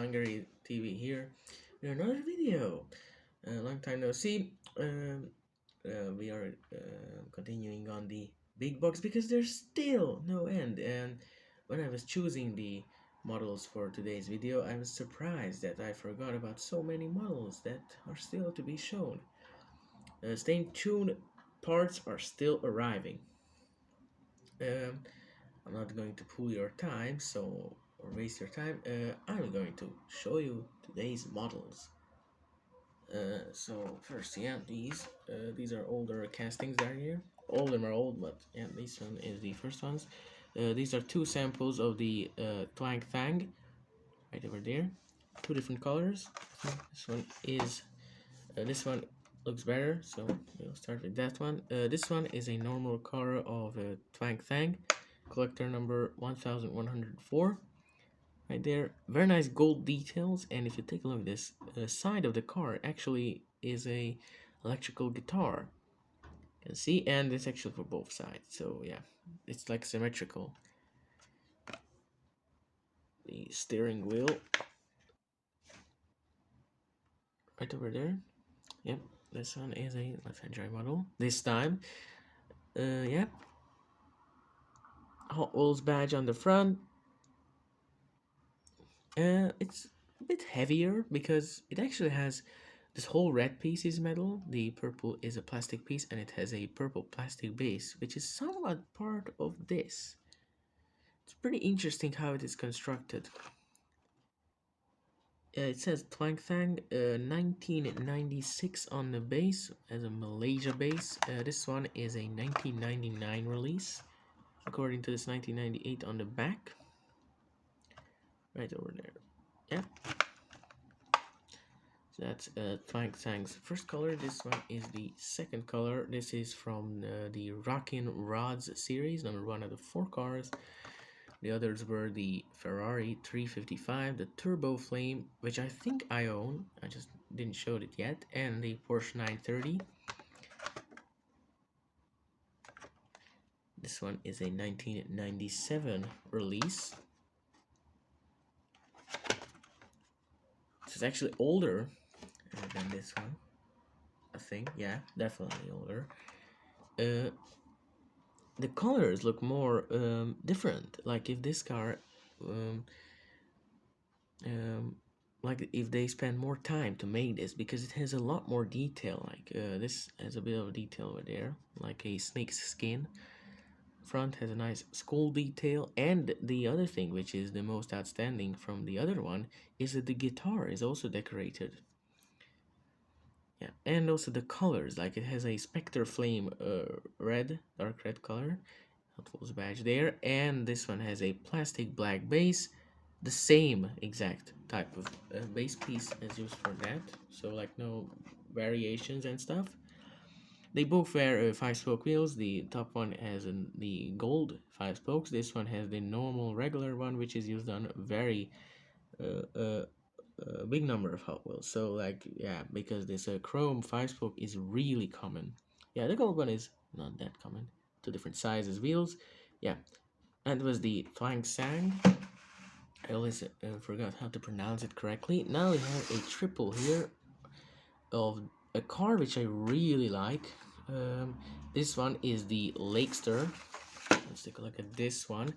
Hungary TV here in another video. Long time no see. We are continuing on the big box because there's still no end. And when I was choosing the models for today's video, I was surprised that I forgot about so many models that are still to be shown. Stay tuned, parts are still arriving. Um, I'm not going to pull your time, so or waste your time. I'm going to show you today's models. So first, yeah, these are older castings that are here. All of them are old, but yeah, this one is the first ones. These are two samples of the Twang Thang, right over there. Two different colors. This one is this one looks better, so we'll start with that one. This one is a normal color of Twang Thang, collector number 1104. Right there, very nice gold details, and if you take a look at this, side of the car actually is a electrical guitar. You can see, and it's actually for both sides, so yeah, it's like symmetrical. The steering wheel, right over there. Yep, this one is a left-hand drive model. This time, yeah, Hot Wheels badge on the front. It's a bit heavier because it actually has this whole red piece is metal, the purple is a plastic piece, and it has a purple plastic base, which is somewhat part of this. It's pretty interesting how it is constructed. It says Twang Thang 1996 on the base as a Malaysia base. This one is a 1999 release, according to this 1998 on the back. Right over there. Yeah. So that's Twang Thang's first color. This one is the second color. This is from the Rockin' Rods series, number 1 out of 4 cars. The others were the Ferrari 355, the Turbo Flame, which I think I own, I just didn't show it yet, and the Porsche 930. This one is a 1997 release. This is actually older than this one, I think. Yeah, definitely older. The colors look more different. Like if this car like if they spend more time to make this, because it has a lot more detail. Like this has a bit of detail over there, like a snake's skin. Front has a nice skull detail, and the other thing which is the most outstanding from the other one is that the guitar is also decorated. Yeah, and also the colors, like it has a Spectre Flame red, dark red color, Hot Wheels badge there, and this one has a plastic black base, the same exact type of base piece as used for that, so like no variations and stuff. They both wear 5-spoke wheels. The top one has the gold 5 spokes. This one has the normal regular one, which is used on very uh, uh, big number of Hot Wheels. So like yeah, because this chrome 5-spoke is really common. Yeah, the gold one is not that common. Two different sizes wheels. Yeah, and it was the Twang Sang. I always forgot how to pronounce it correctly. Now we have a triple here of a car which I really like. This one is the Lakester. Let's take a look at this one.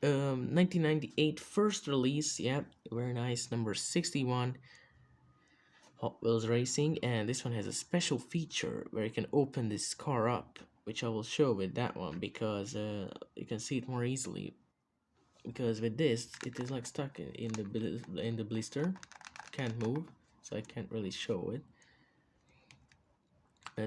1998 first release. Yeah, very nice. Number 61. Hot Wheels Racing, and this one has a special feature where you can open this car up, which I will show with that one because you can see it more easily. Because with this, it is like stuck in the blister, can't move, so I can't really show it.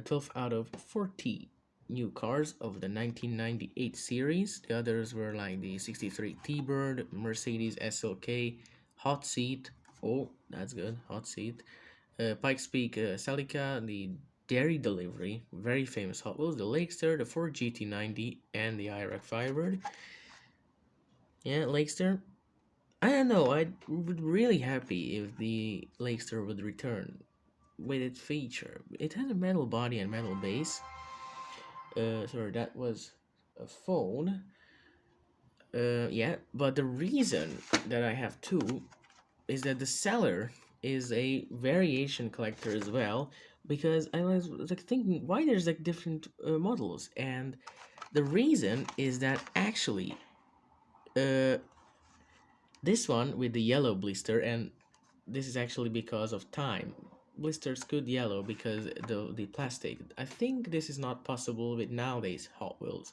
12 out of 40 new cars of the 1998 series. The others were like the 63 T-Bird, Mercedes SLK, Hot Seat. Oh, that's good, Hot Seat. Pikes Peak Celica, the Dairy Delivery, very famous Hot Wheels, the Lakester, the Ford GT90, and the IROC Firebird. Yeah, Lakester. I don't know, I would be really happy if the Lakester would return with its feature. It has a metal body and metal base. Sorry, that was a phone. Yeah, but the reason that I have two is that the seller is a variation collector as well, because I was like thinking why there's like different models, and the reason is that actually uh, this one with the yellow blister, and this is actually because of time. Blisters could yellow because the plastic. I think this is not possible with nowadays Hot Wheels.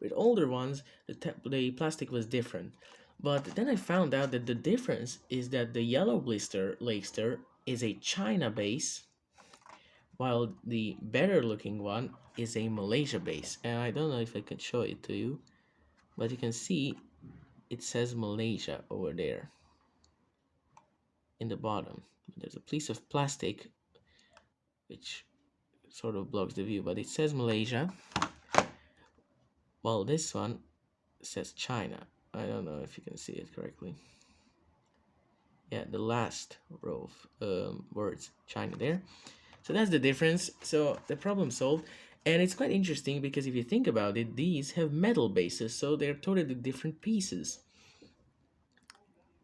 With older ones, the plastic was different. But then I found out that the difference is that the yellow blister is a China base, while the better looking one is a Malaysia base. And I don't know if I can show it to you, but you can see it says Malaysia over there in the bottom. There's a piece of plastic which sort of blocks the view, but it says Malaysia, while this one says China. I don't know if you can see it correctly. Yeah, the last row of words, China there. So that's the difference. So the problem solved. And it's quite interesting because if you think about it, these have metal bases, so they're totally different pieces.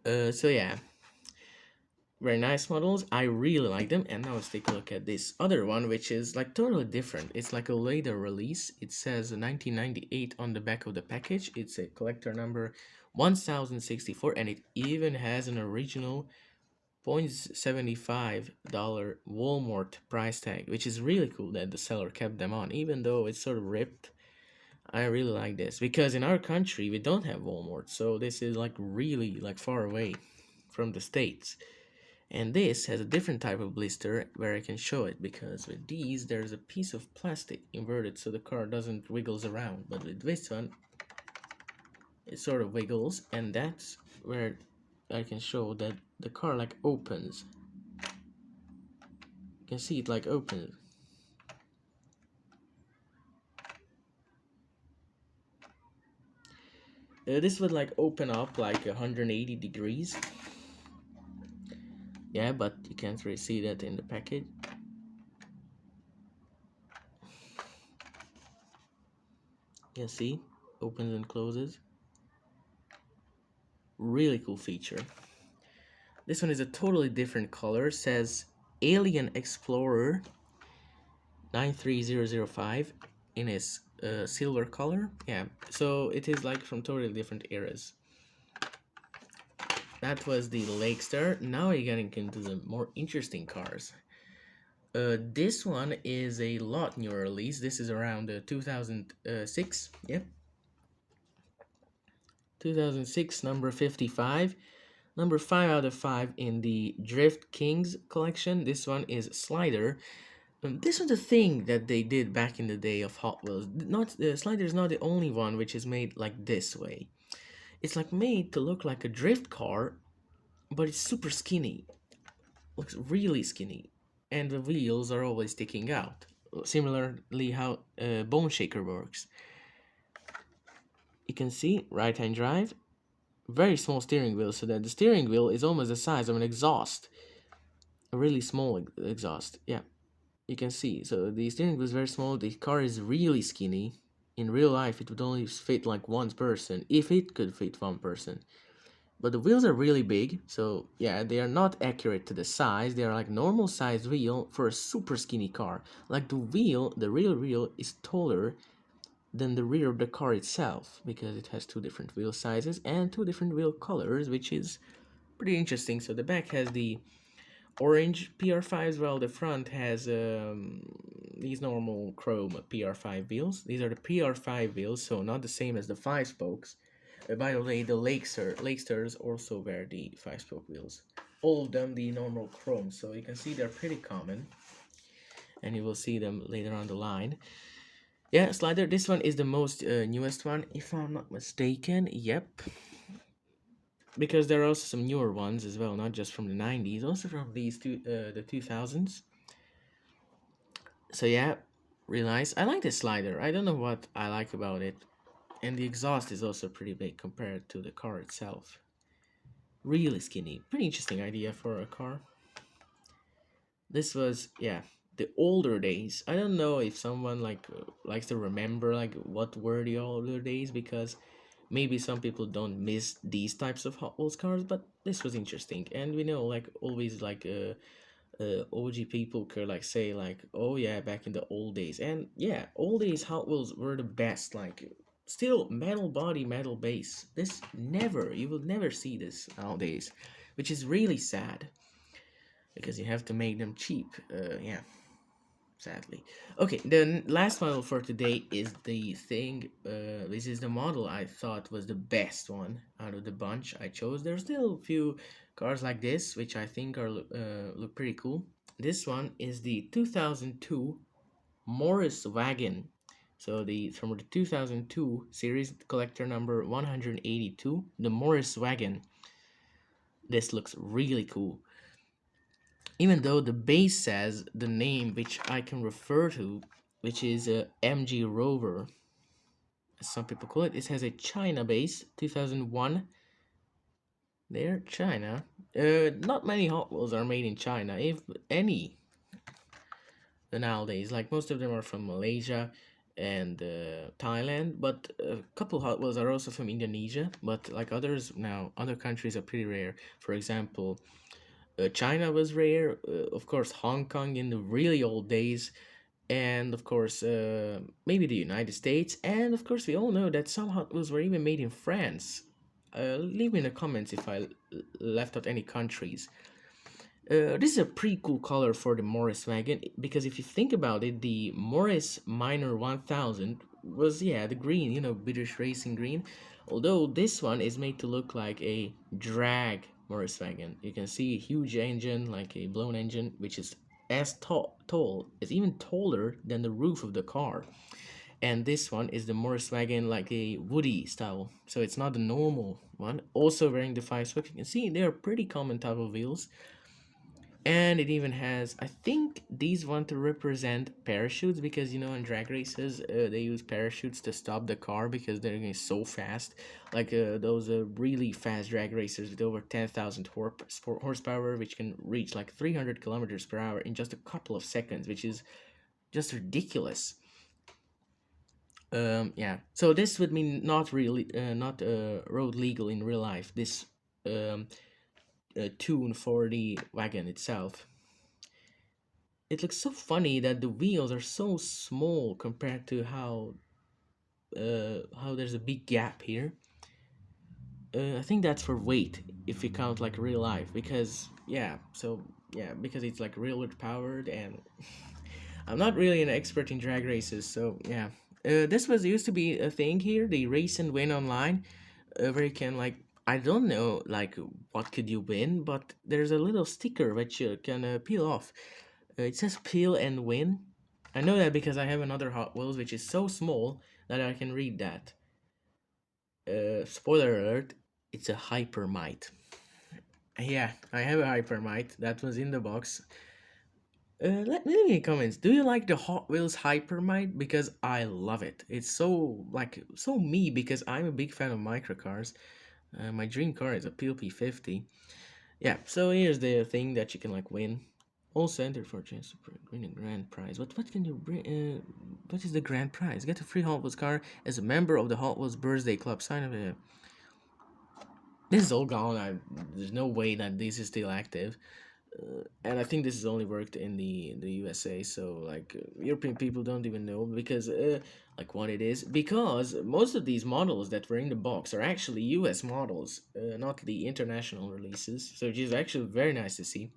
So yeah, very nice models. I really like them. And now let's take a look at this other one, which is like totally different. It's like a later release. It says 1998 on the back of the package. It's a collector number 1064, and it even has an original $0.75 Walmart price tag, which is really cool that the seller kept them on, even though it's sort of ripped. I really like this because in our country we don't have Walmart, so this is like really like far away from the States. And this has a different type of blister where I can show it, because with these there's a piece of plastic inverted so the car doesn't wiggles around, but with this one it sort of wiggles, and that's where I can show that the car like opens. You can see it like opens. This would like open up like 180 degrees. Yeah, but you can't really see that in the package. You can see, opens and closes. Really cool feature. This one is a totally different color. Says Alien Explorer 93005 in its silver color. Yeah, so it is like from totally different eras. That was the Lakestar. Now we're getting into the more interesting cars. This one is a lot newer release. This is around 2006. Yep. 2006, number 55. Number 5 out of 5 in the Drift Kings collection. This one is Slider. This was the thing that they did back in the day of Hot Wheels. Not Slider is not the only one which is made like this way. It's like made to look like a drift car, but it's super skinny. Looks really skinny, and the wheels are always sticking out. Similarly, how Bone Shaker works. You can see right-hand drive, very small steering wheel, so that the steering wheel is almost the size of an exhaust, a really small exhaust. Yeah, you can see. So the steering wheel is very small. The car is really skinny. In real life, it would only fit like one person, if it could fit one person. But the wheels are really big, so yeah, they are not accurate to the size. They are like normal size wheel for a super skinny car. Like the wheel, the real wheel is taller than the rear of the car itself, because it has two different wheel sizes and two different wheel colors, which is pretty interesting. So the back has the orange PR5s, while the front has these normal chrome PR5 wheels. These are the PR5 wheels, so not the same as the 5 spokes. By the way, the Lakestars also wear the 5-spoke wheels. All of them the normal chrome, so you can see they're pretty common. And you will see them later on the line. Yeah, Slider, this one is the most newest one, if I'm not mistaken. Yep. Because there are also some newer ones as well, not just from the 90s, also from these the 2000s. So yeah, really nice. I like this slider. I don't know what I like about it. And the exhaust is also pretty big compared to the car itself. Really skinny. Pretty interesting idea for a car. This was, yeah, the older days. I don't know if someone like likes to remember like what were the older days, because maybe some people don't miss these types of Hot Wheels cars, but this was interesting. And we know, like always, like OG people could like say like, oh yeah, back in the old days, and yeah, old days Hot Wheels were the best. Like still metal body, metal base. This never, you will never see this nowadays, which is really sad because you have to make them cheap. Yeah, sadly. Okay, the last model for today is the thing. This is the model I thought was the best one out of the bunch I chose. There's still a few cars like this, which I think are look pretty cool. This one is the 2002 Morris Wagon. So the from the 2002 series collector number 182, the Morris Wagon. This looks really cool. Even though the base says the name which I can refer to, which is a MG Rover, as some people call it. It has a China base, 2001. There, China. Not many Hot Wheels are made in China, if any, nowadays. Like most of them are from Malaysia and Thailand, but a couple Hot Wheels are also from Indonesia. But like others now, other countries are pretty rare. For example, China was rare. Of course, Hong Kong in the really old days, and of course, maybe the United States. And of course, we all know that some Hot Wheels were even made in France. Leave me in the comments if I left out any countries. This is a pretty cool color for the Morris wagon because if you think about it, the Morris Minor 1000 was, yeah, the green, you know, British racing green. Although this one is made to look like a drag Morris wagon. You can see a huge engine, like a blown engine, which is as tall, it's even taller than the roof of the car. And this one is the Morris wagon, like a Woody style. So it's not the normal one. Also wearing the 5-spoke. You can see they are pretty common type of wheels, and it even has, I think these want to represent parachutes because you know in drag races they use parachutes to stop the car because they're going so fast, like those really fast drag racers with over 10,000 horsepower, which can reach like 300 kilometers per hour in just a couple of seconds, which is just ridiculous. Yeah, so this would mean not really not road legal in real life, this um tune for the wagon itself. It looks so funny that the wheels are so small compared to how there's a big gap here. I think that's for weight if you count like real life, because yeah, so yeah, because it's like railroad powered, and I'm not really an expert in drag races, so yeah. This was used to be a thing here, the race and win online, where you can like, I don't know like what could you win, but there's a little sticker which you can peel off. It says peel and win. I know that because I have another Hot Wheels which is so small that I can read that. Spoiler alert, it's a Hypermite. Yeah, I have a Hypermite that was in the box. Let me know in the comments. Do you like the Hot Wheels Hypermite? Because I love it. It's so like so me because I'm a big fan of microcars. My dream car is a PLP50. Yeah, so here's the thing that you can like win. Also enter for a chance to win a grand prize. But what can you bring? What is the grand prize? Get a free Hot Wheels car as a member of the Hot Wheels Birthday Club. Sign up. This is all gone. There's no way that this is still active. And I think this has only worked in the USA. So like European people don't even know because like what it is, because most of these models that were in the box are actually US models, not the international releases. So which is actually very nice to see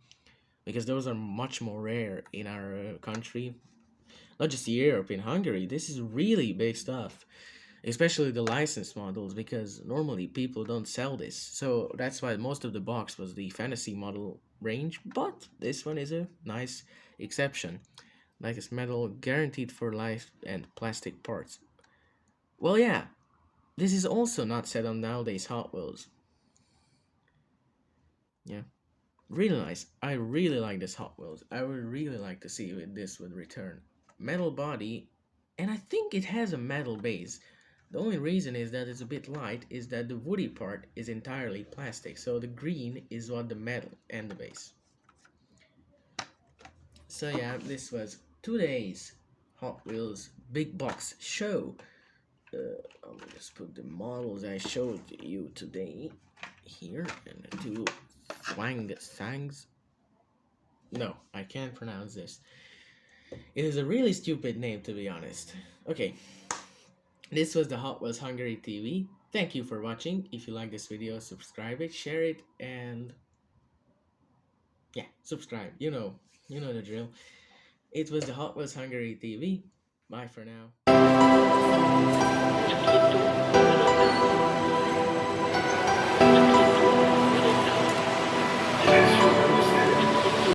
because those are much more rare in our country, not just Europe, in Hungary. This is really big stuff, especially the licensed models, because normally people don't sell this. So that's why most of the box was the fantasy model range, but this one is a nice exception. Like this metal, guaranteed for life, and plastic parts. Well, yeah, this is also not set on nowadays Hot Wheels. Yeah. Really nice. I really like this Hot Wheels. I would really like to see this would return. Metal body, and I think it has a metal base. The only reason is that it's a bit light is that the woody part is entirely plastic. So the green is what the metal and the base. So yeah, this was today's Hot Wheels Big Box show. I'll just put the models I showed you today here, and the two Sangs. No, I can't pronounce this. It is a really stupid name, to be honest. Okay, this was the Hot Wheels Hungary TV. Thank you for watching. If you like this video, subscribe it, share it, and yeah, subscribe. You know the drill. It was the Hot Wheels Hungary TV. Bye for now.